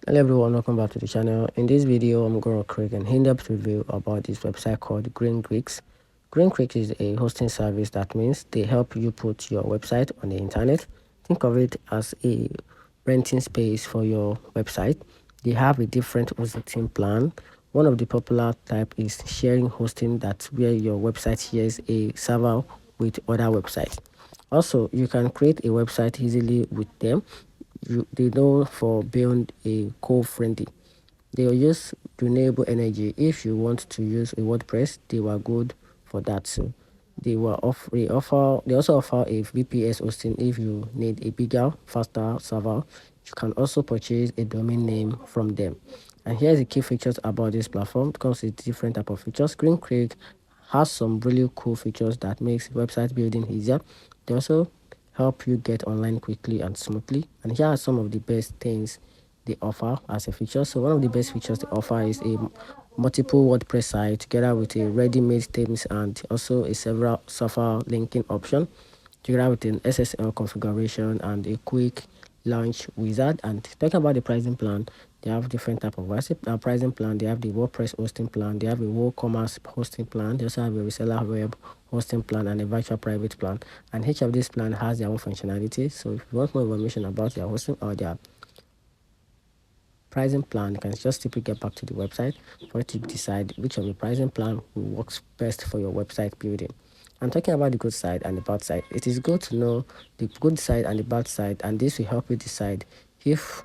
Hello everyone, welcome back to the channel. In this video, I'm going to create an in-depth review about this website called GreenGeeks. GreenGeeks is a hosting service. That means they help you put your website on the internet. Think of it as a renting space for your website. They have a different hosting plan. One of the popular type is sharing hosting, that's where your website shares a server with other websites. Also, you can create a website easily with them. They know for being a co-friendly. They will use renewable energy. If you want to use a WordPress, they were good for that. So they also offer a VPS hosting. If you need a bigger, faster server, you can also purchase a domain name from them. And here's the key features about this platform. It comes with different type of features. GreenGeeks has some really cool features that makes website building easier. They also help you get online quickly and smoothly. And here are some of the best things they offer as a feature. So one of the best features they offer is a multiple WordPress site together with a ready-made themes and also a several server linking option together with an SSL configuration and a quick launch wizard. And talking about the pricing plan, they have different type of pricing plan. They have the WordPress hosting plan, they have a WooCommerce hosting plan, they also have a reseller web hosting plan and a virtual private plan. And each of these plan has their own functionality. So if you want more information about their hosting or their pricing plan, you can just simply get back to the website for you to decide which of the pricing plan will works best for your website building. I'm talking about the good side and the bad side. It is good to know the good side and the bad side, and this will help you decide if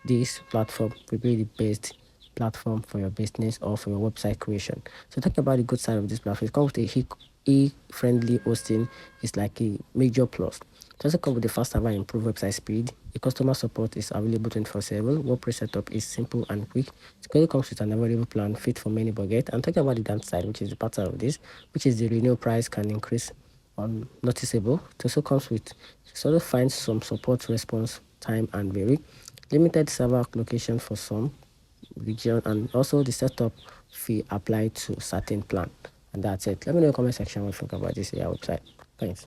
this platform will be the best platform for your business or for your website creation. So talking about the good side of this platform, it comes with a e-friendly hosting. Is like a major plus. It also comes with a faster and improved website speed. The customer support is available 24/7. WordPress setup is simple and quick. It currently comes with an available plan fit for many budget. And talking about the downside, which is the part of this, which is the renewal price can increase noticeable. It also comes with sort of finds some support response time and vary. Limited server location for some region, and also the setup fee applied to certain plan. And that's it. Let me know in the comment section what you think about this website. Thanks.